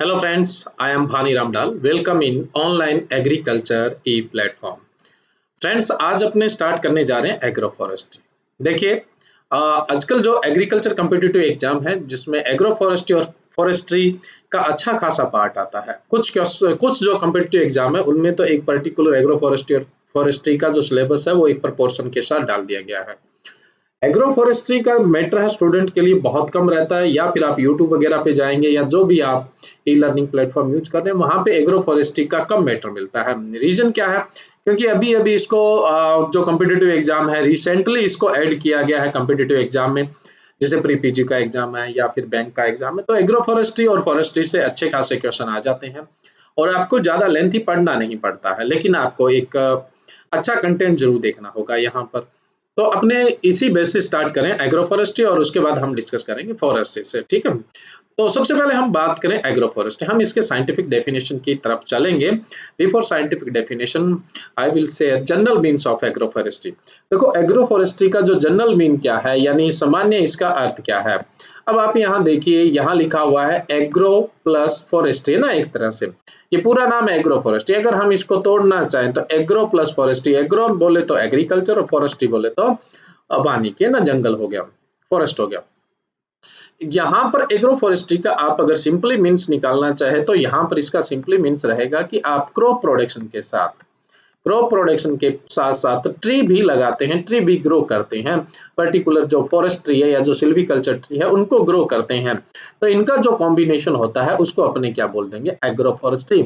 Hello friends, I am Bhani Ramdal. Welcome in online agriculture e-platform. Friends आज अपने start करने जा रहे हैं एग्रो फॉरेस्ट्री। देखिए आजकल जो एग्रीकल्चर कम्पिटिटिव एग्जाम है जिसमें एग्रो फॉरेस्ट्री और फॉरेस्ट्री का अच्छा खासा पार्ट आता है। कुछ जो कम्पिटिटिव एग्जाम है उनमें तो एक पर्टिकुलर एग्रो फॉरेस्ट्री और फॉरेस्ट्री का जो सिलेबस है वो एक प्रपोर्शन के साथ डाल दिया गया है। एग्रो फॉरेस्ट्री का मैटर है स्टूडेंट के लिए बहुत कम रहता है, या फिर आप यूट्यूब वगैरह पे जाएंगे या जो भी आप ई लर्निंग प्लेटफॉर्म यूज कर रहे हैं वहां पे एग्रो फॉरेस्ट्री का कम मैटर मिलता है। रीजन क्या है? क्योंकि अभी अभी इसको जो कम्पिटिटिव एग्जाम है रिसेंटली इसको ऐड किया गया है कम्पिटिटिव एग्जाम में, जैसे प्री पीजी का एग्जाम है या फिर बैंक का एग्जाम है, तो एग्रो फॉरेस्ट्री और फॉरेस्ट्री से अच्छे खासे क्वेश्चन आ जाते हैं और आपको ज्यादा लेंथी पढ़ना नहीं पड़ता है, लेकिन आपको एक अच्छा कंटेंट जरूर देखना होगा यहाँ पर। तो अपने इसी बेस से स्टार्ट करें एग्रो फॉरेस्ट्री और उसके बाद हम डिस्कस करेंगे फॉरेस्ट्री से, ठीक है। तो सबसे पहले हम बात करें एग्रो फॉरेस्ट्री, हम इसके साइंटिफिक डेफिनेशन की तरफ चलेंगे। Before scientific definition I will say general means of agro forestry. देखो एग्रो फॉरेस्ट्री का जो जनरल मीन क्या है, यानी सामान्य इसका अर्थ क्या है। अब आप यहाँ देखिए, यहाँ लिखा हुआ है एग्रो प्लस फॉरेस्ट्री ना, एक तरह से ये पूरा नाम है एग्रो फॉरेस्ट्री। अगर हम इसको तोड़ना चाहें तो एग्रो प्लस फॉरेस्ट्री, एग्रो बोले तो एग्रीकल्चर और फॉरेस्ट्री बोले तो वानिकी के ना, जंगल हो गया, फॉरेस्ट हो गया। यहाँ पर एग्रो फॉरेस्ट्री का आप अगर सिंपली मीन्स निकालना चाहे तो यहाँ पर इसका सिंपली मीन्स रहेगा कि आप क्रॉप प्रोडक्शन के साथ साथ ट्री भी लगाते हैं, ट्री भी ग्रो करते हैं। पर्टिकुलर जो फॉरेस्ट ट्री है या जो सिल्वीकल्चर ट्री है उनको ग्रो करते हैं, तो इनका जो कॉम्बिनेशन होता है उसको अपने क्या बोल देंगे, agro forestry.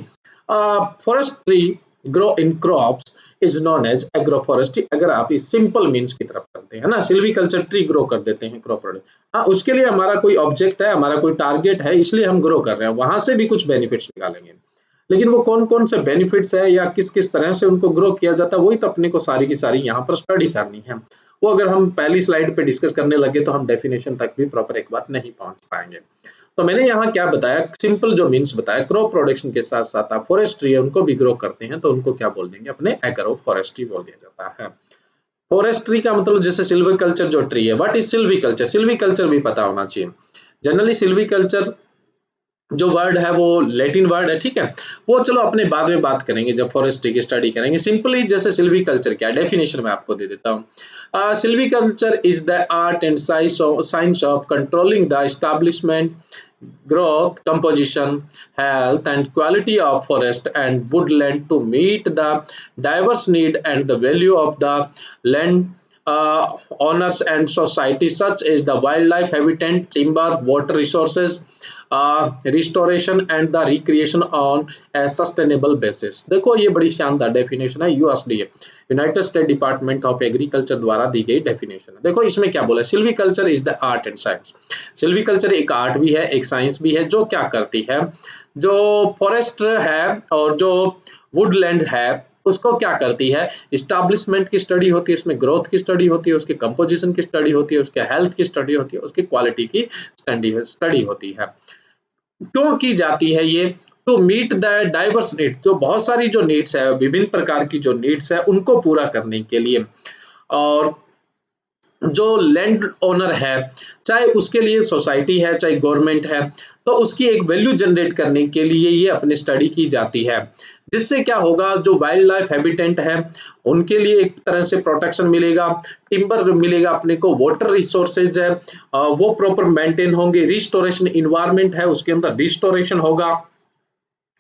Forest tree grow in crops is known as agro forestry. अगर आप इस सिंपल मीन्स की तरफ करते हैं ना, सिल्वीकल्चर ट्री ग्रो कर देते हैं क्रॉप प्रोडक्ट, हाँ उसके लिए हमारा कोई ऑब्जेक्ट है, हमारा कोई टारगेट है, इसलिए हम ग्रो कर रहे हैं, वहां से भी कुछ बेनिफिट्स निकालेंगे। लेकिन वो कौन कौन से बेनिफिट्स है या किस किस तरह से उनको ग्रो किया जाता है वही तो अपने को सारी की सारी यहाँ पर स्टडी करनी है। वो अगर हम पहली स्लाइड पे डिस्कस करने लगे तो हम डेफिनेशन तक भी प्रॉपर एक बार नहीं पहुंच पाएंगे। तो मैंने यहाँ क्या बताया, सिंपल जो मीन्स बताया, क्रॉप प्रोडक्शन के साथ साथ आप फॉरेस्ट्री है उनको भी ग्रो करते हैं तो उनको क्या बोल देंगे, अपने एग्रो फॉरेस्ट्री बोल दिया जाता है। फॉरेस्ट्री का मतलब जैसे सिल्वीकल्चर जो ट्री है, व्हाट इज सिल्वीकल्चर, सिल्वीकल्चर भी पता होना चाहिए। जनरली सिल्वीकल्चर जो वर्ड है वो लैटिन वर्ड है, ठीक है। वो चलो अपने बाद में बात करेंगे जब फॉरेस्ट्री की स्टडी करेंगे। सिंपली जैसे सिल्वीकल्चर क्या डेफिनेशन में आपको दे देता हूँ। Silviculture is the art and science of controlling the establishment, growth, composition, health and quality of forest and woodland to meet the diverse need and the value of the land owners and society, such as the wildlife habitat, timber, water resources, restoration and the recreation on a sustainable basis। देखो ये बड़ी शानदार definition है, USDA United state department of agriculture द्वारा दी गई definition है। देखो इसमें क्या बोला, silviculture is the art and science. Silviculture एक आर्ट भी है, एक साइंस भी है, जो क्या करती है, जो फॉरेस्ट है और जो वुडलैंड है उसको क्या करती है, स्टैब्लिशमेंट की स्टडी होती है, उसमें ग्रोथ की स्टडी होती है, उसकी कंपोजिशन की स्टडी होती है, उसके हेल्थ की स्टडी होती है, उसकी क्वालिटी की स्टडी होती है। क्यों की जाती है ये, to meet the diverse need, जो बहुत सारी जो नीड्स है, विभिन्न प्रकार की जो नीड्स है उनको पूरा करने के लिए। और जो लैंड ओनर है, चाहे उसके लिए सोसाइटी है चाहे गवर्नमेंट है, तो उसकी एक वैल्यू जनरेट करने के लिए ये अपनी स्टडी की जाती है। जिससे क्या होगा, जो वाइल्ड लाइफ हैबिटेट है उनके लिए एक तरह से प्रोटेक्शन मिलेगा, टिम्बर मिलेगा अपने को, वाटर रिसोर्सेज है वो प्रॉपर मेंटेन होंगे, रिस्टोरेशन इन्वायरमेंट है उसके अंदर रिस्टोरेशन होगा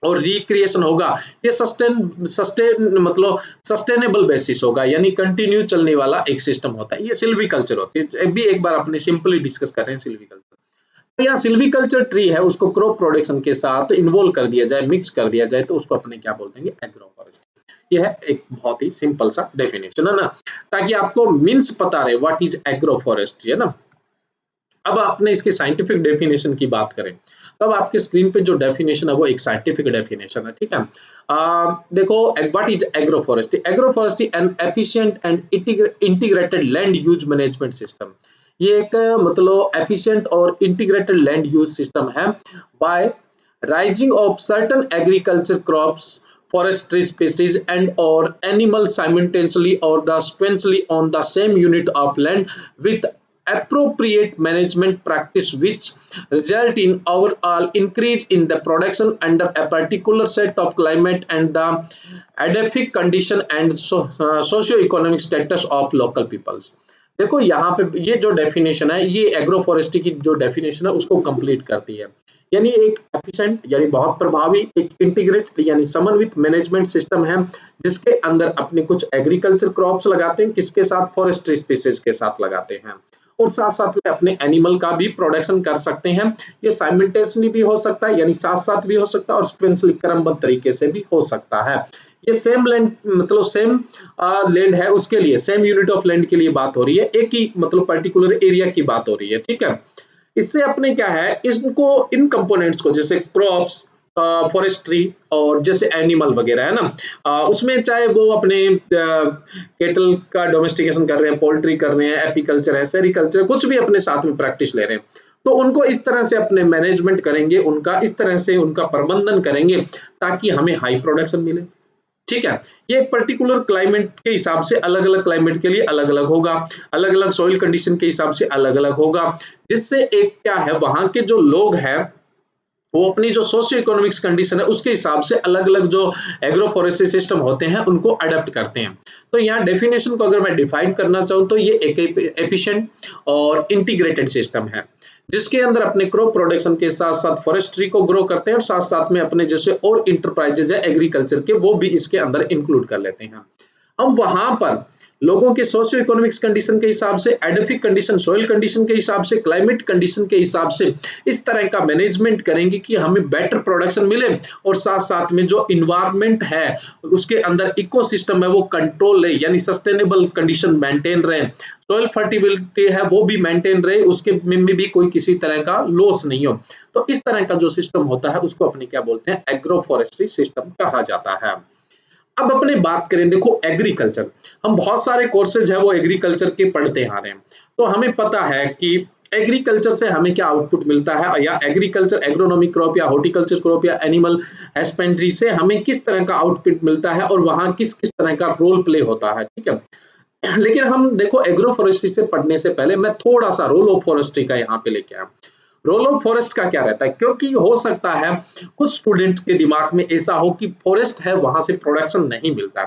और रिक्रिएशन होगा। ये सस्टेन मतलब सस्टेनेबल बेसिस होगा, यानी कंटिन्यू चलने वाला एक सिस्टम होता है। ये सिल्वीकल्चर होती है, भी एक बार अपने सिंपली डिस्कस कर रहे हैं सिल्वीकल्चर। तो यहाँ सिल्वीकल्चर ट्री है उसको क्रॉप प्रोडक्शन के साथ इन्वॉल्व कर दिया जाए, मिक्स कर दिया जाए, तो उसको अपने क्या बोल देंगे, एग्रो फॉरेस्ट्री। यह है एक बहुत ही सिंपल सा डेफिनेशन है ना, ताकि आपको मीन्स पता रहे व्हाट इज एग्रो फॉरेस्ट्री, है ना। अब आपने इसकी साइंटिफिक डेफिनेशन की बात करें, तब आपके स्क्रीन पे जो डेफिनेशन है वो एक साइंटिफिक डेफिनेशन है, ठीक है। देखो what is agro forestry, agro forestry N efficient and integrated land use management system. ये एक मतलब एफिशिएंट और इंटीग्रेटेड लैंड यूज सिस्टम है bye rising of certain agriculture crops, forestry species and or animals simultaneously or the sequentially on the same unit of land with appropriate management practice which result in overall increase in the production under a particular set of climate and the adaptive condition and socio-economic status of local peoples। देखो यहाँ पे ये जो definition है ये agro forestry की जो definition है उसको कंप्लीट करती है, यानी एक एफिशिएंट यानी बहुत प्रभावी, एक इंटीग्रेट यानी समन्वित मैनेजमेंट सिस्टम है जिसके अंदर अपने कुछ एग्रीकल्चर क्रॉप्स लगाते हैं, किसके साथ, फॉरेस्ट्री स्पीसीज के साथ लगाते हैं, और साथ साथ में अपने एनिमल का भी प्रोडक्शन कर सकते हैं। ये साइमल्टेनियसली भी हो सकता है यानी साथ साथ भी हो सकता है और सीक्वेंशियली क्रमबद्ध तरीके से भी हो सकता है। ये सेम लैंड मतलब सेम लैंड है उसके लिए, सेम यूनिट ऑफ लैंड के लिए बात हो रही है, एक ही मतलब पर्टिकुलर एरिया की बात हो रही है, ठीक है। इससे अपने क्या है, इसको इन कंपोनेंट्स को जैसे क्रॉप्स, फॉरेस्ट्री और जैसे एनिमल वगैरह है ना, उसमें चाहे वो अपने केटल का डोमेस्टिकेशन कर रहे हैं, पोल्ट्री कर रहे हैं, एपीकल्चर है, सेरिकल्चर, कुछ भी अपने साथ में प्रैक्टिस ले रहे हैं, तो उनको इस तरह से अपने मैनेजमेंट करेंगे, उनका इस तरह से उनका प्रबंधन करेंगे ताकि हमें हाई प्रोडक्शन मिले, ठीक है। ये एक पर्टिकुलर क्लाइमेट के हिसाब से अलग अलग क्लाइमेट के लिए अलग अलग होगा, अलग अलग सॉइल कंडीशन के हिसाब से अलग अलग होगा, जिससे एक क्या है वहां के जो लोग हैं वो अपनी जो सोशियो इकोनॉमिक्स कंडीशन है उसके हिसाब से अलग अलग जो एग्रो फॉरेस्ट्री सिस्टम होते हैं उनको अडेप्ट करते हैं। तो यहाँ डेफिनेशन को अगर मैं डिफाइन करना चाहूँ तो ये एक एफिशिएंट और इंटीग्रेटेड सिस्टम है जिसके अंदर अपने क्रॉप प्रोडक्शन के साथ साथ फॉरेस्ट्री को ग्रो करते हैं और साथ साथ में अपने जैसे और इंटरप्राइजेज है एग्रीकल्चर के वो भी इसके अंदर इंक्लूड कर लेते हैं। हम वहां पर लोगों के सोशियो इकोनॉमिक्स कंडीशन के हिसाब से, एडोफिक कंडीशन, सॉइल कंडीशन के हिसाब से, क्लाइमेट कंडीशन के हिसाब से इस तरह का मैनेजमेंट करेंगे कि हमें बेटर प्रोडक्शन मिले और साथ साथ में जो इन्वायरमेंट है उसके अंदर इकोसिस्टम है वो कंट्रोल रहे यानी सस्टेनेबल कंडीशन मेंटेन रहे, सॉइल फर्टिलिटी है वो भी मेंटेन रहे, उसके में भी कोई किसी तरह का लॉस नहीं हो। तो इस तरह का जो सिस्टम होता है उसको अपने क्या बोलते हैं, एग्रो फॉरेस्ट्री सिस्टम कहा जाता है। अब अपने बात करें, देखो एग्रीकल्चर, हम बहुत सारे कोर्सेज है वो एग्रीकल्चर के पढ़ते आ रहे हैं, तो हमें पता है कि एग्रीकल्चर से हमें क्या आउटपुट मिलता है, या एग्रीकल्चर एग्रोनॉमिक क्रॉप या हॉर्टिकल्चर क्रॉप या एनिमल हस्बेंड्री से हमें किस तरह का आउटपुट मिलता है और वहां किस किस तरह का रोल प्ले होता है, ठीक है। लेकिन हम देखो एग्रो फॉरेस्ट्री से पढ़ने से पहले मैं थोड़ा सा रोल ऑफ फॉरेस्ट्री का यहाँ पे लेके आया। रोल ऑफ फॉरेस्ट का क्या रहता है, क्योंकि हो सकता है कुछ स्टूडेंट के दिमाग में ऐसा हो कि फॉरेस्ट है वहां से प्रोडक्शन नहीं मिलता।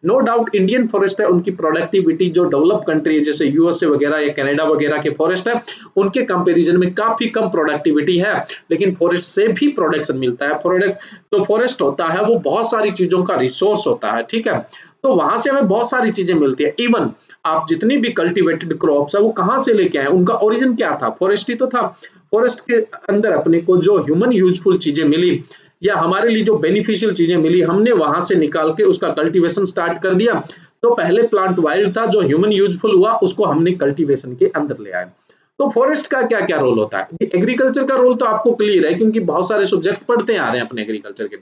नो डाउट इंडियन फॉरेस्ट है उनकी प्रोडक्टिविटी जो डेवलप कंट्री है जैसे यूएसए वगैरह या कनाडा वगैरह के फॉरेस्ट है उनके कंपैरिजन में काफी कम प्रोडक्टिविटी है, लेकिन फॉरेस्ट से भी प्रोडक्शन मिलता है। प्रोडक्ट जो फॉरेस्ट होता है वो बहुत सारी चीजों का रिसोर्स होता है, ठीक है, तो वहां से हमें बहुत सारी चीजें मिलती है। इवन आप जितनी भी कल्टीवेटेड क्रॉप्स है वो कहाँ से लेके आए, उनका ओरिजिन क्या था, फॉरेस्ट ही तो था। फॉरेस्ट के अंदर अपने को जो ह्यूमन यूजफुल चीजें मिली या हमारे लिए जो बेनिफिशियल चीजें मिली हमने वहां से निकाल के उसका कल्टीवेशन स्टार्ट कर दिया। तो पहले प्लांट वाइल्ड था, जो ह्यूमन यूजफुल हुआ उसको हमने कल्टीवेशन के अंदर ले आए। तो फॉरेस्ट का क्या क्या रोल होता है, एग्रीकल्चर का रोल तो आपको क्लियर है क्योंकि बहुत सारे सब्जेक्ट पढ़ते आ रहे हैं अपने एग्रीकल्चर के।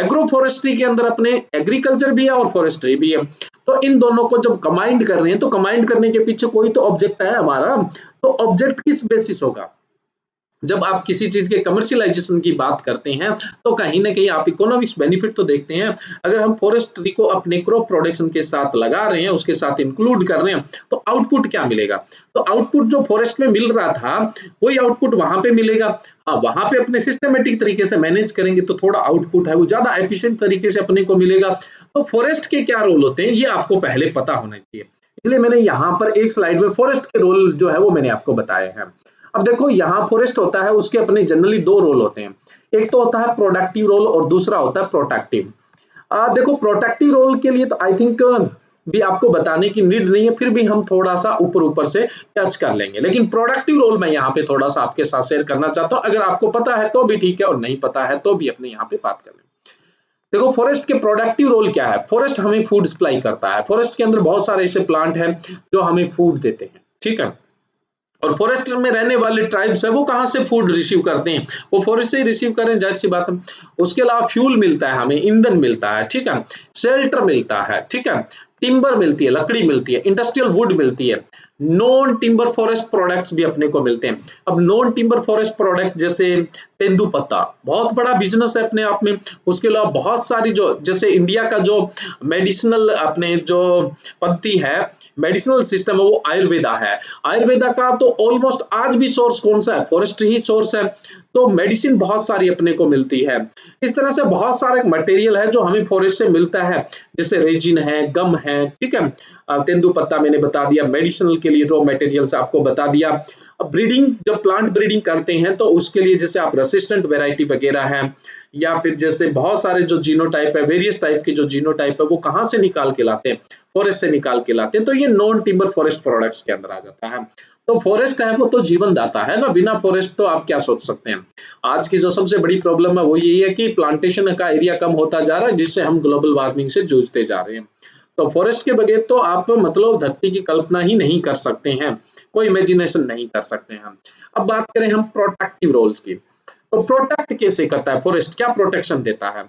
एग्रो फॉरेस्ट्री के अंदर अपने एग्रीकल्चर भी है और फॉरेस्ट्री भी है, तो इन दोनों को जब कंबाइंड कर रहे हैं तो कंबाइंड करने के पीछे कोई तो ऑब्जेक्ट है हमारा। तो ऑब्जेक्ट किस बेसिस होगा, जब आप किसी चीज के कमर्शियलाइजेशन की बात करते हैं तो कहीं ना कहीं आप इकोनॉमिक्स बेनिफिट तो देखते हैं। अगर हम फॉरेस्ट्री को अपने क्रॉप प्रोडक्शन के साथ लगा रहे हैं, उसके साथ इंक्लूड कर रहे हैं, तो आउटपुट क्या मिलेगा, तो आउटपुट जो फॉरेस्ट में मिल रहा था वही आउटपुट वहां पे मिलेगा। हाँ, वहां पे अपने सिस्टमेटिक तरीके से मैनेज करेंगे तो थोड़ा आउटपुट है वो ज्यादा एफिशिएंट तरीके से अपने को मिलेगा। तो फॉरेस्ट के क्या रोल होते हैं ये आपको पहले पता होना चाहिए, इसलिए मैंने यहाँ पर एक स्लाइड में फॉरेस्ट के रोल जो है वो मैंने आपको बताए हैं। अब देखो यहाँ फॉरेस्ट होता है उसके अपने जनरली दो रोल होते हैं, एक तो होता है प्रोडक्टिव रोल और दूसरा होता है प्रोटेक्टिव। देखो प्रोटेक्टिव रोल के लिए तो आई थिंक भी आपको बताने की नीड नहीं है, फिर भी हम थोड़ा सा ऊपर ऊपर से टच कर लेंगे, लेकिन प्रोडक्टिव रोल मैं यहाँ पे थोड़ा सा आपके साथ शेयर करना चाहता हूँ। अगर आपको पता है तो भी ठीक है और नहीं पता है तो भी अपने यहाँ पे बात कर लें। देखो फॉरेस्ट के प्रोडक्टिव रोल क्या है, फॉरेस्ट हमें फूड सप्लाई करता है, फॉरेस्ट के अंदर बहुत सारे ऐसे प्लांट हैं जो हमें फूड देते हैं, ठीक है, और फॉरेस्ट में रहने वाले ट्राइब्स है वो कहाँ से फूड रिसीव करते हैं, वो फॉरेस्ट से ही रिसीव करें, जाहिर सी बात है। उसके अलावा फ्यूल मिलता है हमें, ईंधन मिलता है, ठीक है, शेल्टर मिलता है, ठीक है, टिम्बर मिलती है, लकड़ी मिलती है, इंडस्ट्रियल वुड मिलती है, नॉन टिम्बर फॉरेस्ट प्रोडक्ट्स भी अपने को मिलते हैं। अब नॉन टिम्बर फॉरेस्ट प्रोडक्ट जैसे तेंदुपत्ता बहुत बड़ा बिजनेस है अपने आप में। उसके अलावा बहुत सारी जो जैसे इंडिया का जो मेडिसिनल अपने जो पद्धति है, मेडिसिनल सिस्टम है, वो आयुर्वेदा है। आयुर्वेदा का तो ऑलमोस्ट आज भी सोर्स कौन सा है, फॉरेस्ट ही सोर्स है। तो मेडिसिन बहुत सारी अपने को मिलती है। इस तरह से बहुत सारे मटेरियल है जो हमें फॉरेस्ट से मिलता है, जैसे रेजिन है, गम है, ठीक है। तेंदुपत्ता मैंने बता दिया, मेडिसिनल के लिए रॉ मटेरियल्स आपको बता दिया। अब ब्रीडिंग, जब प्लांट ब्रीडिंग करते हैं तो उसके लिए जैसे आप रेसिस्टेंट वैरायटी वगैरह है, या फिर जैसे बहुत सारे जो जीनोटाइप है, वेरियस टाइप के जो जीनोटाइप है, वो कहाँ से निकाल के लाते हैं, फॉरेस्ट से निकाल के लाते हैं। तो ये नॉन टिम्बर फॉरेस्ट प्रोडक्ट्स के अंदर आ जाता है। तो फॉरेस्ट है वो तो जीवन दाता है ना, बिना फॉरेस्ट तो आप क्या सोच सकते हैं। आज की जो सबसे बड़ी प्रॉब्लम है वो यही है कि प्लांटेशन का एरिया कम होता जा रहा है, जिससे हम ग्लोबल वार्मिंग से जूझते जा रहे हैं। तो फॉरेस्ट के बगैर तो आप मतलब धरती की कल्पना ही नहीं कर सकते हैं, कोई इमेजिनेशन नहीं कर सकते हैं। अब बात करें हम प्रोटेक्टिव रोल्स की, तो प्रोटेक्ट कैसे करता है फॉरेस्ट, क्या प्रोटेक्शन देता है।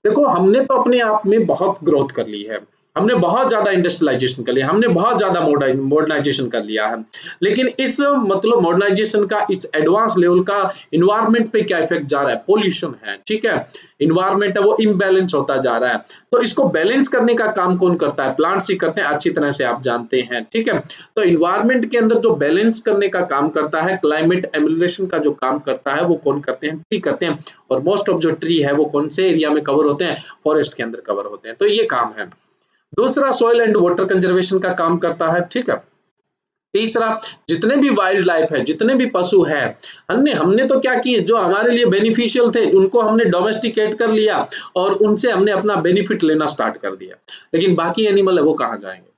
देखो, हमने तो अपने आप में बहुत ग्रोथ कर ली है, हमने बहुत ज्यादा इंडस्ट्रियलाइजेशन कर लिया, हमने बहुत ज्यादा मॉडर्नाइजेशन कर लिया है। लेकिन इस मतलब मॉडर्नाइजेशन का, इस एडवांस लेवल का इन्वायरमेंट पे क्या इफेक्ट जा रहा है, पोल्यूशन है, ठीक है। इन्वायरमेंट है वो इम्बैलेंस होता जा रहा है। तो इसको बैलेंस करने का काम कौन करता है, प्लांट्स ही करते हैं, अच्छी तरह से आप जानते हैं, ठीक है। तो इन्वायरमेंट के अंदर जो बैलेंस करने का काम करता है, क्लाइमेट एमुलेशन का जो काम करता है, वो कौन करते हैं, ट्री करते हैं। और मोस्ट ऑफ जो ट्री है वो कौन से एरिया में कवर होते हैं, फॉरेस्ट के अंदर कवर होते हैं। तो ये काम है। दूसरा, सॉइल एंड वाटर कंजर्वेशन का काम करता है, ठीक है। तीसरा, जितने भी वाइल्ड लाइफ है, जितने भी पशु है, हमने हमने तो क्या किए, जो हमारे लिए बेनिफिशियल थे उनको हमने डोमेस्टिकेट कर लिया और उनसे हमने अपना बेनिफिट लेना स्टार्ट कर दिया। लेकिन बाकी एनिमल है वो कहाँ जाएंगे।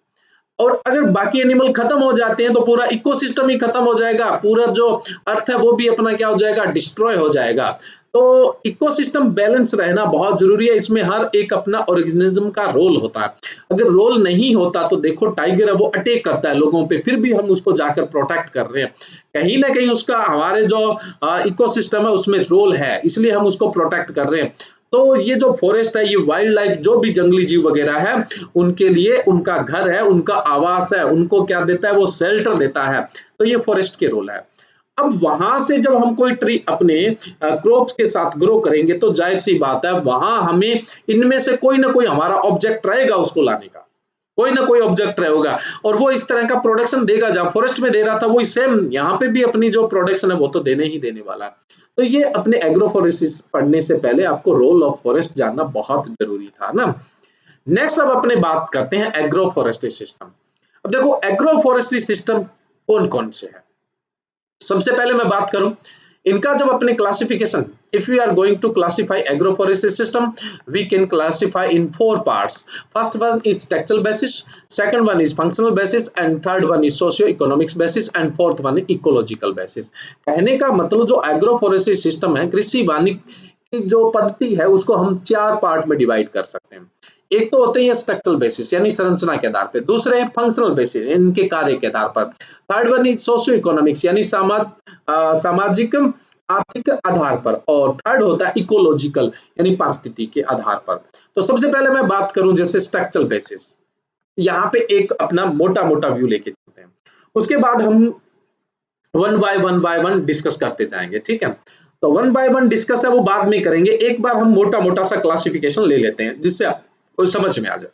और अगर बाकी एनिमल खत्म हो जाते हैं तो पूरा इकोसिस्टम ही खत्म हो जाएगा, पूरा जो अर्थ है वो भी अपना क्या हो जाएगा, डिस्ट्रॉय हो जाएगा। तो इकोसिस्टम बैलेंस रहना बहुत जरूरी है, इसमें हर एक अपना ऑर्गेनिज्म का रोल होता है। अगर रोल नहीं होता तो देखो, टाइगर है वो अटैक करता है लोगों पे, फिर भी हम उसको जाकर प्रोटेक्ट कर रहे हैं। कहीं ना कहीं उसका हमारे जो इकोसिस्टम है उसमें रोल है, इसलिए हम उसको प्रोटेक्ट कर रहे हैं। तो ये जो फॉरेस्ट है, ये वाइल्ड लाइफ, जो भी जंगली जीव वगैरह है, उनके लिए उनका घर है, उनका आवास है, उनको क्या देता है, वो शेल्टर देता है। तो ये फॉरेस्ट के रोल है। अब वहां से जब हम कोई ट्री अपने क्रॉप्स के साथ ग्रो करेंगे तो जाहिर सी बात है वहां हमें इनमें से कोई ना कोई हमारा ऑब्जेक्ट रहेगा उसको लाने का, कोई ना कोई ऑब्जेक्ट रहेगा, और वो इस तरह का प्रोडक्शन देगा। जहां फॉरेस्ट में दे रहा था वो सेम यहाँ पे भी अपनी जो प्रोडक्शन है वो तो देने ही देने वाला है। तो ये अपने एग्रो फॉरेस्ट्री पढ़ने से पहले आपको रोल ऑफ फॉरेस्ट जानना बहुत जरूरी था ना। नेक्स्ट अब अपने बात करते हैं एग्रो फॉरेस्ट्री सिस्टम। अब देखो, एग्रो फॉरेस्ट्री सिस्टम कौन कौन से है। सबसे पहले मैं बात करूं इनका, जब अपने classification, if we are going to classify agroforestry system, we can classify in 4 parts. First one is textual basis, second one is functional basis, and third one is socio economics basis, and fourth one is ecological basis. कहने का मतलब जो agroforestry system है, कृषि वानिकी जो पद्धति है, उसको हम 4 पार्ट में डिवाइड कर सकते हैं। एक तो होते हैं स्ट्रक्चरल बेसिस यानी संरचना के आधार पे, दूसरे हैं फंक्शनल बेसिस इनके कार्य के आधार पर, third one is socio economics यानी सामाजिक आर्थिक आधार पर, और थर्ड होता है इकोलॉजिकल यानी पारिस्थितिकी के आधार पर। तो सबसे पहले मैं बात करूं जैसे स्ट्रक्चरल बेसिस, यहाँ पे एक अपना मोटा मोटा व्यू लेके चलते हैं, उसके बाद हम वन बाय वन डिस्कस करते जाएंगे, ठीक है। तो वन बाय वन डिस्कस है वो बाद में करेंगे, एक बार हम मोटा मोटा सा क्लासिफिकेशन ले लेते हैं जिससे आपको समझ में आ जाए।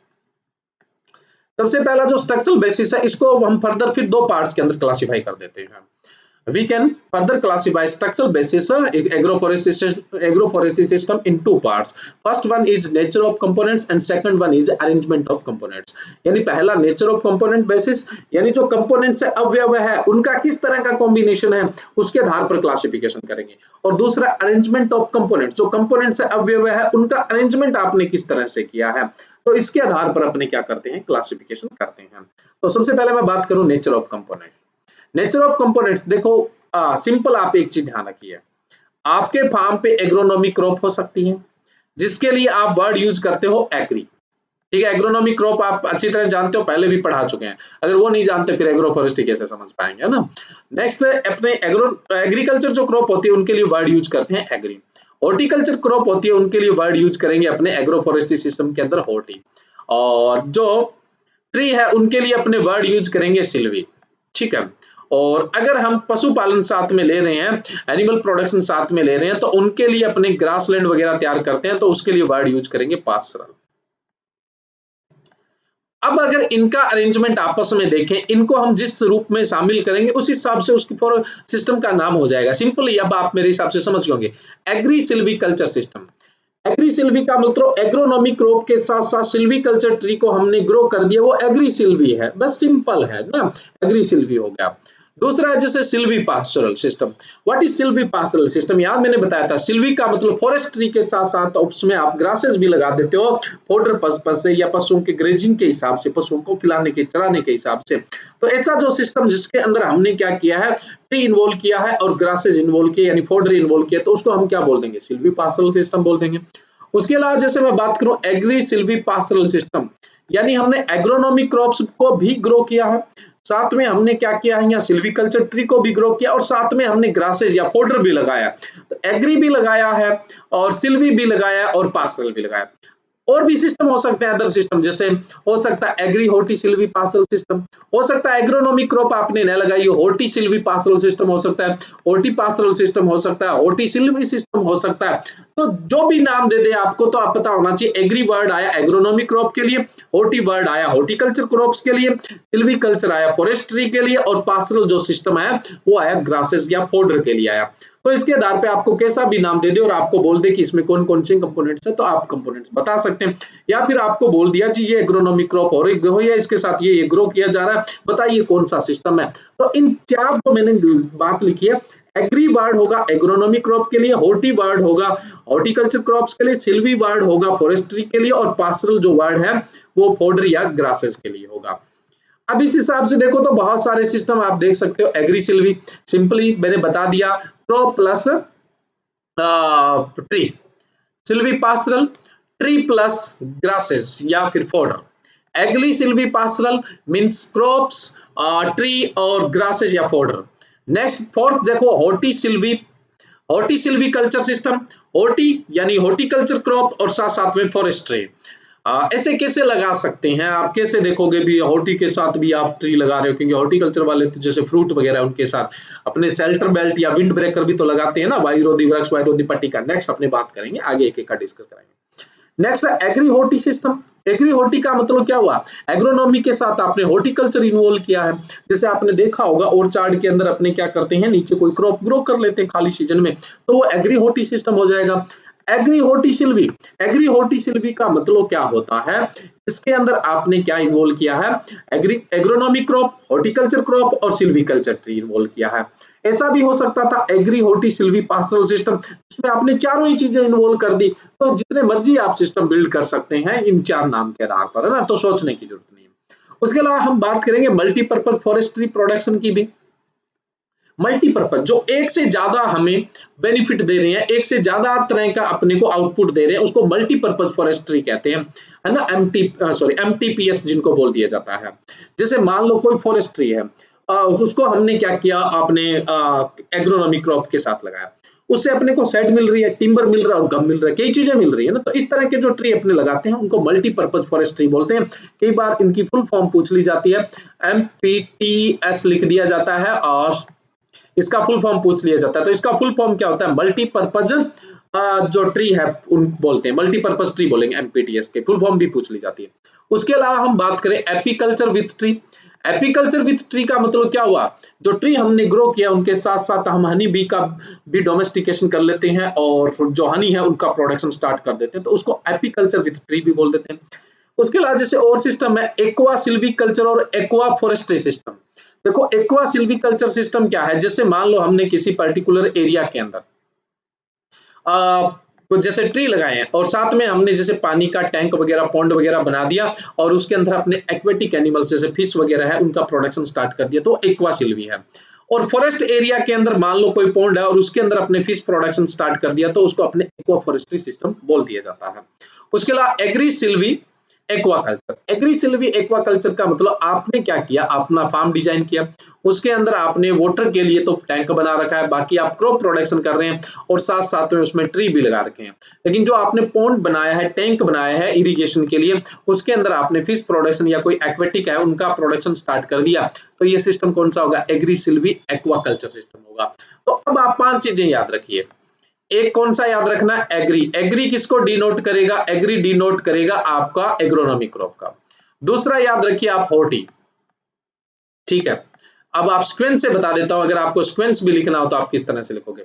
सबसे पहला जो स्ट्रक्चरल बेसिस है, इसको हम फर्दर फिर 2 पार्ट्स के अंदर क्लासिफाई कर देते हैं। We can further classify structural basis agroforestry system in 2 parts. First one is nature of components and second one is arrangement of components. यानी पहला nature of component basis यानी जो components है, अवयव है, उनका किस तरह का combination है, उसके आधार पर classification करेंगे। और दूसरा arrangement of components, जो components है, अवयव है, उनका arrangement आपने किस तरह से किया है, तो इसके आधार पर अपने क्या करते हैं, classification करते हैं। तो सबसे पहले मैं बात करूं nature of component। Nature of components देखो, सिंपल, आप एक चीज ध्यान रखिए, आपके फार्म पे एग्रोनॉमी क्रॉप हो सकती है जिसके लिए आप वर्ड यूज करते हो एग्री, ठीक है। एग्रोनॉमी क्रॉप आप अच्छी तरह जानते हो, पहले भी पढ़ा चुके हैं, अगर वो नहीं जानते फिर एग्रो फॉरेस्ट्री कैसे समझ पाएंगे, है ना। नेक्स्ट, अपने एग्रीकल्चर जो क्रॉप होती है उनके लिए वर्ड यूज करते हैं एग्री। हॉर्टिकल्चर क्रॉप होती है उनके लिए वर्ड यूज करेंगे अपने एग्रो फॉरेस्ट्री सिस्टम के अंदर हॉर्टी, और जो ट्री है उनके लिए अपने वर्ड यूज करेंगे सिल्वी, ठीक है। और अगर हम पशुपालन साथ में ले रहे हैं, एनिमल प्रोडक्शन साथ में ले रहे हैं, तो उनके लिए अपने ग्रासलैंड वगैरह तैयार करते हैं, तो उसके लिए वर्ड यूज करेंगे पास्चरल। अब अगर इनका अरेंजमेंट आपस में देखें, इनको हम जिस रूप में शामिल करेंगे उस हिसाब से उसकी फॉर सिस्टम का नाम हो जाएगा। सिंपली अब आप मेरे हिसाब से समझ गए, agri silviculture system. Agri silvi का मतलब एग्रोनॉमिक क्रॉप के साथ साथ सिल्वीकल्चर ट्री को हमने ग्रो कर दिया, वो एग्री सिल्वी है, बस सिंपल है ना, एग्री सिल्वी हो गया। दूसरा है जैसे silvipastoral system. What is silvipastoral system? याद मैंने बताया था, सिल्वी का मतलब फॉरेस्ट्री के साथ साथ उसमें आप ग्रासेस भी लगा देते हो फोडर पर्पस से या पशुओं के ग्रेजिंग के हिसाब से, पशुओं को खिलाने के चराने के हिसाब से। तो ऐसा जो सिस्टम जिसके अंदर हमने क्या किया है, ट्री इन्वॉल्व किया है और ग्रासेस इन्वॉल्व किए यानी फोडर इन्वॉल्व किया, तो उसको हम क्या बोल देंगे, सिल्वी पास्चरल सिस्टम बोल देंगे। उसके अलावा जैसे मैं बात करूं एग्री सिल्वी पास्चरल सिस्टम, यानी हमने एग्रोनॉमिक क्रॉप्स को भी ग्रो किया है, साथ में हमने क्या किया है, यहाँ सिल्वीकल्चर ट्री को भी ग्रो किया और साथ में हमने ग्रासेज या फोडर भी लगाया। तो एग्री भी लगाया है और सिल्वी भी लगाया और पास्चरल भी लगाया। और भी सिस्टम हो सकते हैं, अदर सिस्टम, जैसे हो सकता है एग्री होर्टी सिल्वी पास्चरल सिस्टम, हो सकता है एग्रोनॉमिक क्रॉप आपने न लगाई हो, होर्टी सिल्वी पास्चरल सिस्टम हो सकता है, होर्टी पास्चरल सिस्टम हो सकता है, होर्टी सिल्वी सिस्टम हो सकता है। तो जो भी नाम दे दे आपको, तो आप पता होना चाहिए एग्री वर्ड आया एग्रोनॉमिक क्रॉप के लिए, होर्टी वर्ड आया हॉर्टिकल्चर क्रॉप्स के लिए, सिल्वी कल्चर आया फॉरेस्ट्री के लिए और पास्चरल जो सिस्टम आया वो आया ग्रासेस या फोडर के लिए आया। तो इसके आधार पे आपको कैसा भी नाम दे दे और आपको बोल दे कि इसमें कौन कौन से कंपोनेंट्स है, तो आप कंपोनेंट्स बता सकते हैं। या फिर आपको बोल दिया जी ये एग्रोनॉमिक क्रॉप हो या इसके साथ ये ग्रो किया जा रहा है, बताइए कौन सा सिस्टम है। तो इन चार जो मैंने बात लिखी है, एग्री वर्ड होगा एग्रोनॉमिक क्रॉप के लिए, होर्टी वर्ड होगा हॉर्टिकल्चर क्रॉप्स के लिए, सिल्वी वर्ड होगा फॉरेस्ट्री के लिए और पास्चरल जो वर्ड है वो फोडर या ग्रासेस के लिए होगा। अब इस हिसाब से देखो तो बहुत सारे सिस्टम आप देख सकते हो। एग्री सिल्वी सिंपली मैंने बता दिया, crop plus tree, silvipastoral tree plus grasses या फिर fodder. Agrisilvipastoral means crops tree और ग्रासेस या फोडर। नेक्स्ट फोर्थ देखो hortisilviculture system, horti यानी हॉर्टिकल्चर क्रॉप और साथ साथ में फॉरेस्ट्री। ऐसे कैसे लगा सकते हैं आप, कैसे देखोगे भी हॉर्टी के साथ भी आप ट्री लगा रहे हो, क्योंकि हॉर्टिकल्चर वाले तो जैसे फ्रूट वगैरह उनके साथ अपने शेल्टर बेल्ट या विंड ब्रेकर भी तो लगाते हैं ना, वायुरोधी वृक्ष वायुरोधी पट्टिका। नेक्स्ट अपने बात करेंगे, आगे एक एक का डिस्कस करेंगे। नेक्स्ट है agri horti system. Agri horti का मतलब क्या हुआ, एग्रोनॉमी के साथ आपने हॉर्टिकल्चर इन्वॉल्व किया है। जैसे आपने देखा होगा ऑर्चार्ड के अंदर अपने क्या करते हैं, नीचे कोई क्रॉप ग्रो कर लेते हैं खाली सीजन में, तो वो एग्री हॉर्टी सिस्टम हो जाएगा। Agri horti silvi, agri horti silvi का मतलब क्या होता है, इसके अंदर आपने क्या इन्वॉल्व किया है, एग्रोनॉमिक क्रॉप, हॉर्टिकल्चर क्रॉप और सिल्वीकल्चर ट्री इन्वॉल्व किया है। ऐसा भी हो सकता था एग्री हॉर्टी सिल्वी पास्चरल सिस्टम, जिसमें आपने चारों ही चीजें इन्वॉल्व कर दी। तो जितने मर्जी आप सिस्टम बिल्ड कर सकते हैं इन चार नाम के आधार पर, है ना, तो सोचने की जरूरत नहीं है। उसके अलावा हम बात करेंगे मल्टीपर्पज फॉरेस्ट्री प्रोडक्शन की भी। मल्टीपर्पज जो एक से ज्यादा हमें बेनिफिट दे रहे हैं, एक से ज्यादा तरह का अपने को आउटपुट दे रहे हैं, उसको मल्टीपर्पज फॉरेस्ट्री कहते हैं, है ना, एमटीपीएस जिनको बोल दिया जाता है। जैसे मान लो कोई फॉरेस्ट्री है, उसको हमने क्या किया, आपने एग्रोनॉमिक क्रॉप के साथ लगाया, उससे अपने को सेड मिल रही है, टिम्बर मिल रहा है और गम मिल रहा है, कई चीजें मिल रही है ना। तो इस तरह के जो ट्री अपने लगाते हैं उनको मल्टीपर्पज फॉरेस्ट्री बोलते हैं। कई बार इनकी फुल फॉर्म पूछ ली जाती है, एमपीटीएस लिख दिया जाता है और इसका फुल फॉर्म पूछ लिया जाता है। तो इसका फुल फॉर्म क्या होता है, मल्टीपर्पज जो ट्री है उन बोलते हैं, मल्टीपर्पज ट्री बोलेंगे, एमपीटीएस के फुल फॉर्म भी पूछ ली जाती है। उसके अलावा हम बात करें apiculture with tree. Apiculture with tree का मतलब क्या हुआ, जो ट्री हमने ग्रो किया उनके साथ साथ हम हनी बी का भी डोमेस्टिकेशन कर लेते हैं और जो हनी है उनका प्रोडक्शन स्टार्ट कर देते हैं, तो उसको एपीकल्चर विथ ट्री भी बोल देते हैं। उसके अलावा जैसे और सिस्टम है एक्वा सिल्वीकल्चर और एक्वा फॉरेस्ट्री सिस्टम। देखो एक्वा सिल्वीकल्चर सिस्टम क्या है, जैसे मान लो हमने किसी पर्टिकुलर एरिया के अंदर तो जैसे ट्री लगाए हैं और साथ में हमने जैसे पानी का टैंक वगैरह पॉन्ड वगैरह बना दिया और उसके अंदर अपने एक्वेटिक एनिमल्स जैसे फिश वगैरह है उनका प्रोडक्शन स्टार्ट कर दिया, तो एक्वा सिल्वी है। और फॉरेस्ट एरिया के अंदर मान लो कोई पॉन्ड है और उसके अंदर अपने फिश प्रोडक्शन स्टार्ट कर दिया, तो उसको अपने एक्वा फॉरेस्ट्री सिस्टम बोल दिया जाता है। उसके अलावा agri silvi, aquaculture. Agri silvi aquaculture का मतलब आपने क्या किया, अपना फार्म डिजाइन किया, उसके अंदर आपने वाटर के लिए तो टैंक बना रखा है, बाकी आप क्रॉप प्रोडक्शन कर रहे हैं और साथ साथ में उसमें ट्री भी लगा रखे हैं। लेकिन जो आपने पॉन्ड बनाया है, टैंक बनाया है इरिगेशन के लिए, उसके अंदर आपने फिश प्रोडक्शन या कोई एक्वेटिक है उनका प्रोडक्शन स्टार्ट कर दिया, तो ये सिस्टम कौन सा होगा, एग्री सिल्वी एक्वाकल्चर सिस्टम होगा। तो अब आप 5 चीजें याद रखिए। एक कौन सा याद रखना, एग्री। एग्री किसको डिनोट करेगा, एग्री डिनोट करेगा आपका एग्रोनॉमी क्रॉप का। दूसरा याद रखिए आप हॉर्टी, ठीक है। अब आप स्क्वेंस से बता देता हूं, अगर आपको स्क्वेंस भी लिखना हो तो आप किस तरह से लिखोगे,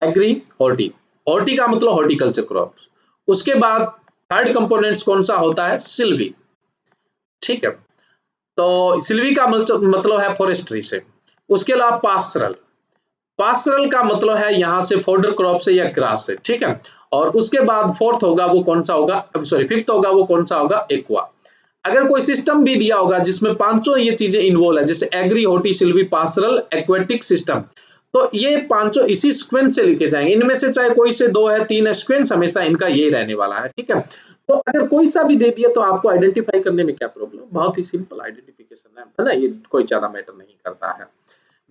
एग्री हॉर्टी। हॉर्टी का मतलब हॉर्टिकल्चर क्रॉप्स। उसके बाद थर्ड कंपोनेंट्स कौन सा होता है, सिल्वी, ठीक है। तो सिल्वी का मतलब है फॉरेस्ट्री से। उसके अलावा पास्टरल, पास्टरल का मतलब है यहां से फोडर क्रॉप से या ग्रास से, ठीक है। और उसके बाद फोर्थ होगा वो कौन सा होगा, सॉरी फिफ्थ होगा वो कौन सा होगा, एक्वा। अगर कोई सिस्टम भी दिया होगा जिसमें पांचों ये चीजें इन्वॉल्व है, जैसे agri horti silvi pastoral aquatic system, तो ये पांचों इसी स्क्वेंस से लिखे जाएंगे। इनमें से चाहे कोई से 2 है 3 है, स्क्वेंस हमेशा इनका यही रहने वाला है, ठीक है। तो अगर कोई सा भी दे दिया तो आपको आइडेंटिफाई करने में क्या प्रॉब्लम, बहुत ही सिंपल आइडेंटिफिकेशन है ना, ये कोई ज्यादा मैटर नहीं करता है।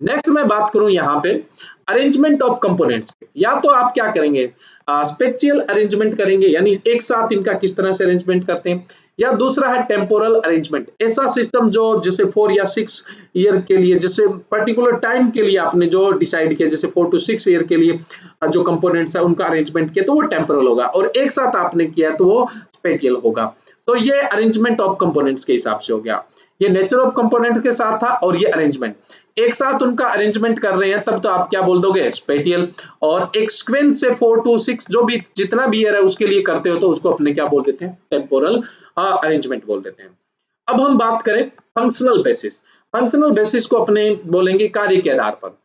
नेक्स्ट मैं बात करूं यहाँ पे अरेंजमेंट ऑफ कंपोनेंट्स, या तो आप क्या करेंगे, स्पेशियल अरेंजमेंट करेंगे, यानी एक साथ इनका किस तरह से अरेंजमेंट करते हैं, या दूसरा है टेम्पोरल अरेंजमेंट, ऐसा सिस्टम जो जैसे 4 या 6 ईयर के लिए, जैसे पर्टिकुलर टाइम के लिए आपने जो डिसाइड किया, जैसे 4 to 6 ईयर के लिए जो कंपोनेंट्स है उनका अरेंजमेंट किया तो वो टेम्पोरल होगा, और एक साथ आपने किया तो वो स्पेटियल होगा। तो ये अरेंजमेंट ऑफ कंपोनेंट्स के हिसाब से हो गया, ये नेचर ऑफ कंपोनेंट्स के साथ था, और ये अरेंजमेंट एक साथ उनका अरेंजमेंट कर रहे हैं तब तो आप क्या बोल दोगे, स्पेटियल। और एक सीक्वेंस से 4 to 6 जो भी जितना भी ईयर है उसके लिए करते हो तो उसको अपने क्या बोल देते हैं, टेम्पोरल अरेंजमेंट बोल देते हैं। अब हम बात करें फंक्शनल बेसिस, फंक्शनल बेसिस को अपने बोलेंगे कार्य के आधार पर।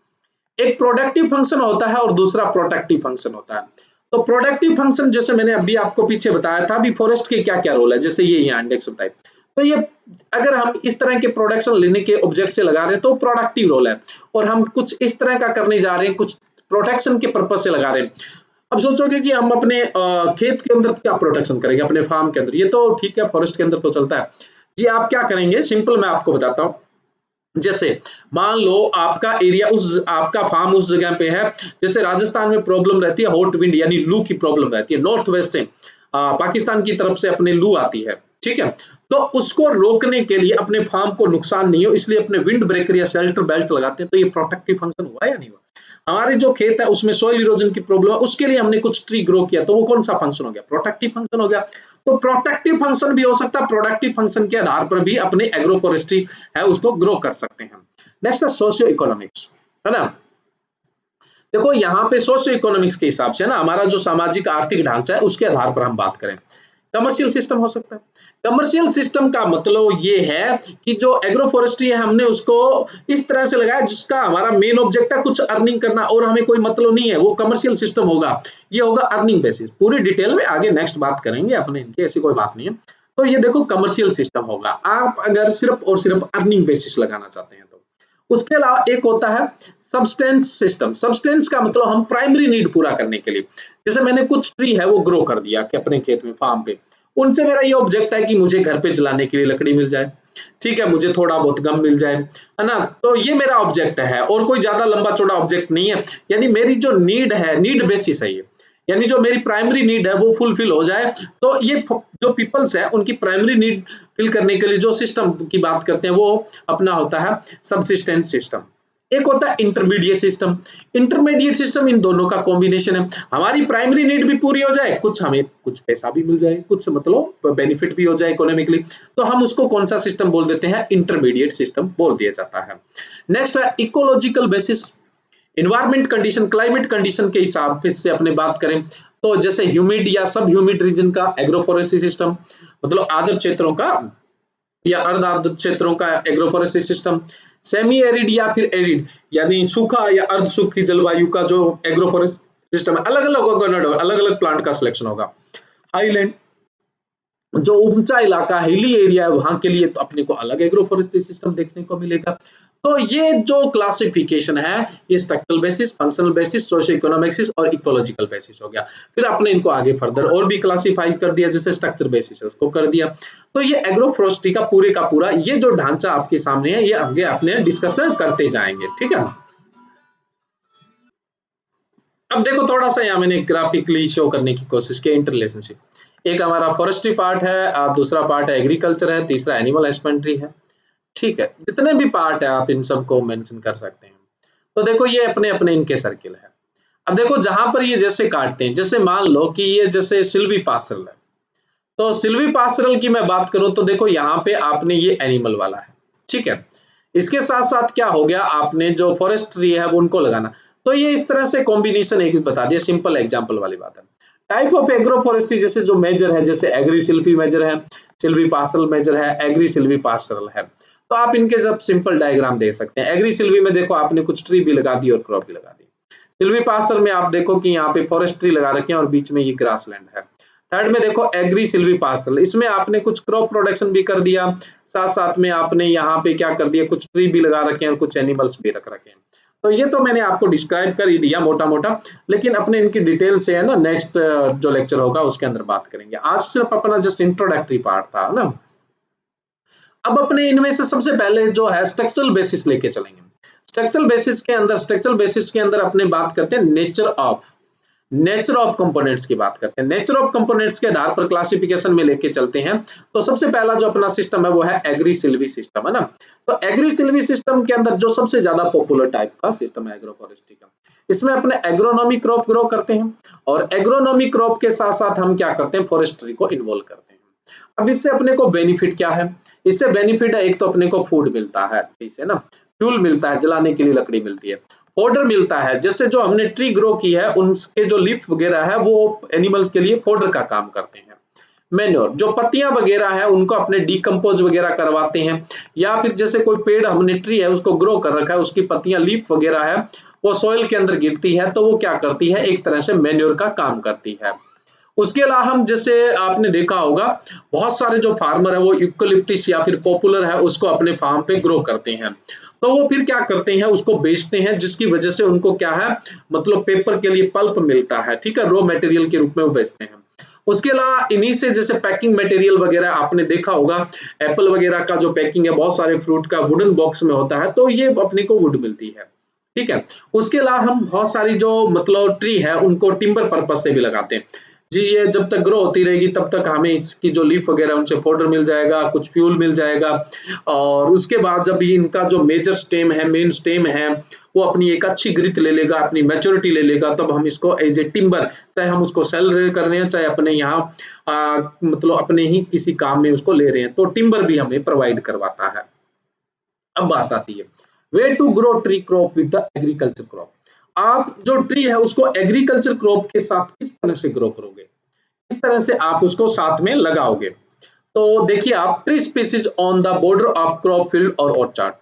एक प्रोडक्टिव फंक्शन होता है और दूसरा प्रोटेक्टिव फंक्शन होता है। तो प्रोडक्टिव फंक्शन जैसे मैंने अभी आपको पीछे बताया था, अभी फॉरेस्ट के क्या क्या रोल है, जैसे ये यहाँ इंडेक्स ऑफ टाइप, तो ये अगर हम इस तरह के प्रोडक्शन लेने के ऑब्जेक्ट से लगा रहे हैं तो प्रोडक्टिव रोल है, और हम कुछ इस तरह का करने जा रहे हैं, कुछ प्रोटेक्शन के पर्पज से लगा रहे हैं। अब सोचोगे कि हम अपने खेत के अंदर क्या प्रोटेक्शन करेंगे, अपने फार्म के अंदर, ये तो ठीक है फॉरेस्ट के अंदर तो चलता है जी। आप क्या करेंगे, सिंपल मैं आपको बताता हूँ। जैसे मान लो आपका एरिया उस आपका फार्म उस जगह पे है, जैसे राजस्थान में प्रॉब्लम रहती है हॉट विंड यानी लू की प्रॉब्लम रहती है, नॉर्थ वेस्ट से पाकिस्तान की तरफ से अपने लू आती है, ठीक है। तो उसको रोकने के लिए अपने फार्म को नुकसान नहीं हो इसलिए अपने विंड ब्रेकर या शेल्टर बेल्ट लगाते हैं, तो ये प्रोटेक्टिव फंक्शन हुआ या नहीं हुआ। हमारे जो खेत है उसमें सॉइल इरोजन की प्रॉब्लम है, उसके लिए हमने कुछ ट्री ग्रो किया, तो वो कौन सा फंक्शन हो गया, प्रोटेक्टिव फंक्शन हो गया। तो प्रोटेक्टिव फंक्शन भी हो सकता है, प्रोडक्टिव फंक्शन के आधार पर भी अपने एग्रो फॉरेस्ट्री है उसको ग्रो कर सकते हैं। नेक्स्ट है सोशियो इकोनॉमिक्स, है ना। देखो यहाँ पे सोशियो इकोनॉमिक्स के हिसाब से ना हमारा जो सामाजिक आर्थिक ढांचा है उसके आधार पर हम बात करें, कमर्शियल सिस्टम हो सकता है। कमर्शियल सिस्टम का मतलब ये है कि जो एग्रो फॉरेस्ट्री है हमने उसको इस तरह से लगाया जिसका हमारा मेन ऑब्जेक्ट है कुछ अर्निंग करना, और हमें कोई मतलब नहीं है, वो कमर्शियल सिस्टम होगा, ये होगा अर्निंग बेसिस। पूरी डिटेल में आगे नेक्स्ट बात करेंगे अपने इनकी, ऐसी कोई बात नहीं है। तो ये देखो कमर्शियल सिस्टम होगा आप अगर सिर्फ और सिर्फ अर्निंग बेसिस लगाना चाहते हैं तो। उसके अलावा एक होता है सब्सटेंस सिस्टम, सब्सटेंस का मतलब हम प्राइमरी नीड पूरा करने के लिए, जैसे मैंने कुछ ट्री है वो ग्रो कर दिया कि अपने खेत में फार्म पे, उनसे मेरा ये ऑब्जेक्ट है कि मुझे घर पे जलाने के लिए लकड़ी मिल जाए, ठीक है, मुझे थोड़ा बहुत गम मिल जाए, है ना। तो ये मेरा ऑब्जेक्ट है और कोई ज्यादा लंबा चौड़ा ऑब्जेक्ट नहीं है, यानी मेरी जो नीड है नीड बेसिस है ये, यानी जो मेरी प्राइमरी नीड है वो फुलफिल हो जाए। तो ये जो पीपल्स है उनकी प्राइमरी नीड फिल करने के लिए जो सिस्टम की बात करते हैं वो अपना होता है सबसिस्टेंस सिस्टम। एक होता है intermediate system, intermediate system in दोनों का कॉम्बिनेशन है, हमारी प्राइमरी नीड भी पूरी हो जाए, कुछ हमें कुछ पैसा भी मिल जाए, कुछ मतलब बेनिफिट भी हो जाए इकोनॉमिकली, तो हम उसको कौन सा सिस्टम बोल देते हैं, इंटरमीडिएट सिस्टम बोल दिया जाता है। नेक्स्ट है ecological basis, environment condition climate condition के हिसाब से अपने बात करें तो जैसे ह्यूमिड या सब ह्यूमिड रीजन का एग्रोफोरेस्ट्री सिस्टम, मतलब आर्द्र क्षेत्रों का या अर्ध आर्द्र क्षेत्रों का एग्रोफोरेस्ट्री सिस्टम, सेमी एरिड या फिर एरिड यानी सूखा या अर्ध सूखी जलवायु का जो एग्रोफोरेस्ट्री सिस्टम है, अलग अलग होगा, अलग अलग प्लांट का सिलेक्शन होगा। हाईलैंड जो ऊंचा इलाका हिली एरिया है वहां के लिए तो अपने को अलग एग्रोफोरेस्ट्री सिस्टम देखने को मिलेगा। तो ये जो क्लासिफिकेशन है, ये structural basis, functional basis, socio economic basis और इकोलॉजिकल बेसिस हो गया। फिर आपने इनको आगे फर्दर और भी क्लासिफाई कर दिया, जैसे स्ट्रक्चर बेसिस है उसको कर दिया। तो ये एग्रोफोरेस्ट्री का पूरा ये जो ढांचा आपके सामने है, ये आगे अपने डिस्कशन करते जाएंगे, ठीक है। अब देखो थोड़ा सा यहाँ मैंने ग्राफिकली शो करने की कोशिश की इंटररिलेशनशिप। एक हमारा फॉरेस्ट्री पार्ट है, दूसरा पार्ट है एग्रीकल्चर है, तीसरा एनिमल हस्बेंड्री है, ठीक है। जितने भी पार्ट है आप इन सबको मेंशन कर सकते हैं। तो देखो ये अपने अपने इनके सर्किल है। अब देखो जहां पर ये जैसे काटते हैं, जैसे मान लो कि ये जैसे सिल्वी पास्टरल है, तो सिल्वी पास्टरल की मैं बात करूं तो देखो यहाँ पे आपने ये एनिमल वाला है, ठीक है। इसके साथ साथ क्या हो गया, आपने जो फॉरेस्ट्री है वो उनको लगाना। तो ये इस तरह से कॉम्बिनेशन एक बता दिया, सिंपल एग्जांपल वाली बात है। टाइप ऑफ एग्रो फॉरेस्ट्री जैसे जो मेजर है, जैसे एग्री सिल्वी मेजर है, सिल्वी पास्टरल मेजर है, एग्री सिल्वी पास्टरल है। तो आप इनके सब सिंपल डायग्राम दे सकते हैं। एग्री सिल्वी में देखो आपने कुछ ट्री भी लगा दी और क्रॉप भी लगा दी। सिल्वी पास्टरल में आप देखो कि यहाँ पे फॉरेस्ट्री लगा रखे हैं और बीच में ये ग्रास लैंड है। थर्ड में देखो एग्री सिल्वी पास्टरल, इसमें आपने कुछ क्रॉप प्रोडक्शन भी कर दिया, साथ साथ में आपने यहाँ पे क्या कर दिया, कुछ ट्री भी लगा रखे हैं और कुछ एनिमल्स भी रख रखे हैं। तो ये तो मैंने आपको डिस्क्राइब कर ही दिया मोटा मोटा, लेकिन अपने इनकी डिटेल से है ना नेक्स्ट जो लेक्चर होगा उसके अंदर बात करेंगे। आज सिर्फ अपना जस्ट इंट्रोडक्टरी पार्ट था ना। अब अपने इनमें से सबसे पहले जो है स्ट्रक्चरल बेसिस लेके चलेंगे। स्ट्रक्चरल बेसिस के अंदर अपने बात करते हैं नेचर ऑफ कंपोनेंट्स की बात करते हैं। नेचर ऑफ कंपोनेंट्स के आधार पर क्लासिफिकेशन में लेके चलते हैं। तो सबसे पहला जो अपना सिस्टम है वो है एग्री सिल्वी सिस्टम, है ना। तो एग्री सिल्वी सिस्टम के अंदर जो सबसे ज्यादा पॉपुलर टाइप का सिस्टम है एग्रोफोरेस्ट्री का, इसमें अपने एग्रोनॉमी क्रॉप ग्रो करते हैं और एग्रोनॉमी क्रॉप के साथ साथ हम क्या करते हैं, फॉरेस्ट्री को इन्वॉल्व करते हैं। अब इससे अपने को बेनिफिट क्या है, इससे बेनिफिट है एक तो अपने को फूड मिलता है, ठीक है ना, फ्यूल मिलता है, जलाने के लिए लकड़ी मिलती है, फोडर मिलता है, जैसे जो हमने ट्री ग्रो की है उनके जो लीफ वगैरह है वो एनिमल्स के लिए फोडर का काम करते हैं। मैन्योर जो पत्तियां वगैरह है उनको अपने डिकम्पोज वगैरह करवाते हैं, या फिर जैसे कोई पेड़ हमने ट्री है उसको ग्रो कर रखा है, उसकी पत्तियां लीफ वगैरह है वो सॉइल के अंदर गिरती है, तो वो क्या करती है, एक तरह से मैन्योर का काम करती है। उसके अलावा हम जैसे आपने देखा होगा बहुत सारे जो फार्मर है वो यूकलिप्टिस या फिर पॉपुलर है उसको अपने फार्म पे ग्रो करते हैं। तो वो फिर क्या करते हैं, उसको बेचते हैं, जिसकी वजह से उनको क्या है, मतलब पेपर के लिए पल्प मिलता है, ठीक है, रॉ मटेरियल के रूप में वो बेचते हैं। उसके अलावा इन्हीं से जैसे पैकिंग मटेरियल वगैरह आपने देखा होगा, एप्पल वगैरह का जो पैकिंग है बहुत सारे फ्रूट का वुडन बॉक्स में होता है, तो ये अपने को वुड मिलती है, ठीक है। उसके अलावा हम बहुत सारी जो मतलब ट्री है उनको टिम्बर पर्पज से भी लगाते हैं। जी ये जब तक ग्रो होती रहेगी तब तक हमें इसकी जो लीफ वगैरह उनसे पाउडर मिल जाएगा, कुछ फ्यूल मिल जाएगा, और उसके बाद जब ये इनका जो मेजर स्टेम है, मेन स्टेम है, वो अपनी एक अच्छी ग्रिथ ले लेगा, अपनी मैच्योरिटी ले लेगा, तब हम इसको एज ए टिम्बर, चाहे हम उसको सेल कर रहे हैं चाहे अपने यहाँ मतलब अपने ही किसी काम में उसको ले रहे हैं, तो टिम्बर भी हमें प्रोवाइड करवाता है। अब बात आती है way to grow tree crop with the agriculture crop. आप जो ट्री है उसको एग्रीकल्चर क्रॉप के साथ किस तरह से ग्रो करोगे, किस तरह से आप उसको साथ में लगाओगे। तो देखिए आप tree species on the border of crop field और ऑर्चार्ड,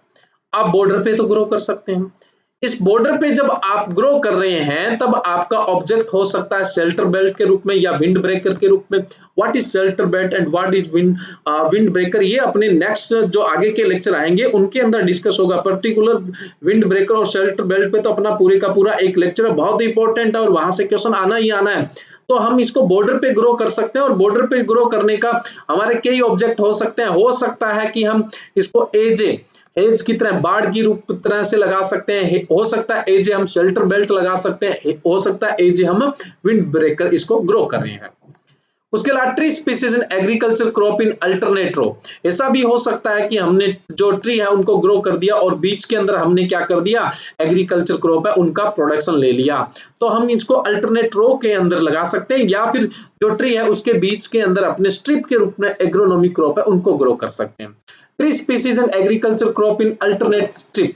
आप बॉर्डर पे तो ग्रो कर सकते हैं। इस बॉर्डर पे जब आप ग्रो कर रहे हैं तब आपका ऑब्जेक्ट हो सकता है शेल्टर बेल्ट के रूप में या विंड ब्रेकर के रूप में। What is shelter belt and what is wind breaker, ये अपने नेक्स्ट जो आगे के लेक्चर आएंगे उनके अंदर डिस्कस होगा। पर्टिकुलर विंड ब्रेकर और शेल्टर बेल्ट पे तो अपना पूरे का पूरा एक लेक्चर है, बहुत इंपॉर्टेंट है और वहां से क्वेश्चन आना ही आना है। तो हम इसको बॉर्डर पे ग्रो कर सकते हैं और बॉर्डर पे ग्रो करने का हमारे कई ऑब्जेक्ट हो सकते हैं। हो सकता है कि हम इसको एज की तरह बाढ़ की रूप तरह से लगा सकते हैं, हो सकता है एज हम शेल्टर बेल्ट लगा सकते हैं, हो सकता है एज हम विंड ब्रेकर इसको ग्रो कर रहे हैं। उसके अलावा tree species in agriculture crop in alternate row, ऐसा भी हो सकता है कि हमने जो ट्री है उनको ग्रो कर दिया और बीच के अंदर हमने क्या कर दिया, एग्रीकल्चर क्रॉप है उनका प्रोडक्शन ले लिया, तो हम इसको अल्टरनेट रो के अंदर लगा सकते हैं, या फिर जो ट्री है उसके बीच के अंदर अपने स्ट्रिप के रूप में एग्रोनॉमिक क्रॉप है उनको ग्रो कर सकते हैं। Tree species and agriculture crop in alternate strip,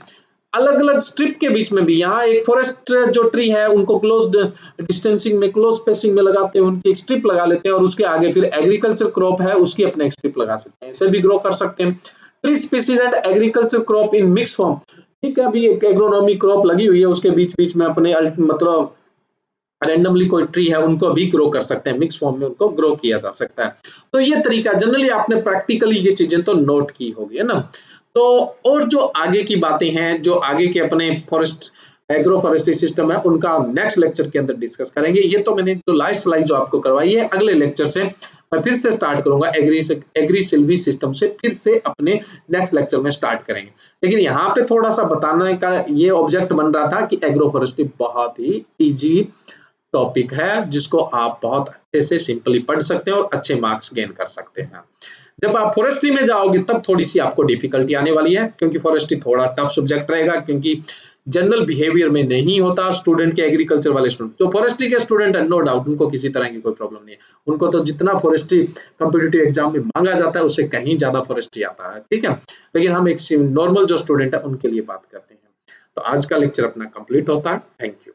अलग अलग स्ट्रिप के बीच में भी, यहाँ एक फॉरेस्ट जो ट्री है उनको क्लोज डिस्टेंसिंग में, क्लोज स्पेसिंग में लगाते हैं, उनकी एक स्ट्रिप लगा लेते हैं और उसके आगे फिर एग्रीकल्चर क्रॉप है उसकी अपने एक स्ट्रिप लगा सकते हैं, इसे भी ग्रो कर सकते हैं। Tree species and agriculture crop in mix form, ठीक है, अभी एक एग्रोनॉमी क्रॉप लगी हुई है उसके बीच बीच में अपने मतलब रैंडमली कोई ट्री है उनको भी ग्रो कर सकते हैं, मिक्स फॉर्म में उनको ग्रो किया जा सकता है। तो ये तरीका जनरली आपने प्रैक्टिकली ये चीजें तो नोट की होगी, है ना। तो और जो आगे की बातें हैं, जो आगे के अपने फॉरेस्ट एग्रो फॉरेस्ट्री सिस्टम है, उनका नेक्स्ट लेक्चर के अंदर डिस्कस करेंगे। ये तो मैंने जो लास्ट स्लाइड जो आपको करवाई है, अगले लेक्चर से मैं फिर से स्टार्ट करूंगा, एग्री सिल्वी सिस्टम से फिर से अपने नेक्स्ट लेक्चर में स्टार्ट करेंगे। लेकिन यहाँ पे थोड़ा सा बताने का ये ऑब्जेक्ट बन रहा था कि एग्रो फॉरेस्ट्री बहुत ही इजी टॉपिक है, जिसको आप बहुत अच्छे से सिंपली पढ़ सकते हैं और अच्छे मार्क्स गेन कर सकते हैं। जब आप फॉरेस्ट्री में जाओगे तब थोड़ी सी आपको डिफिकल्टी आने वाली है, क्योंकि फॉरेस्ट्री थोड़ा टफ सब्जेक्ट रहेगा, क्योंकि जनरल बिहेवियर में नहीं होता स्टूडेंट के, एग्रीकल्चर वाले स्टूडेंट जो फॉरेस्ट्री के स्टूडेंट है, नो डाउट उनको किसी तरह की कोई प्रॉब्लम नहीं है। उनको तो जितना फॉरेस्ट्री कॉम्पिटिटिव एग्जाम में मांगा जाता है उससे कहीं ज्यादा फॉरेस्ट्री आता है, ठीक है। लेकिन हम एक नॉर्मल जो स्टूडेंट है उनके लिए बात करते हैं। तो आज का लेक्चर अपना कंप्लीट होता है। Thank you.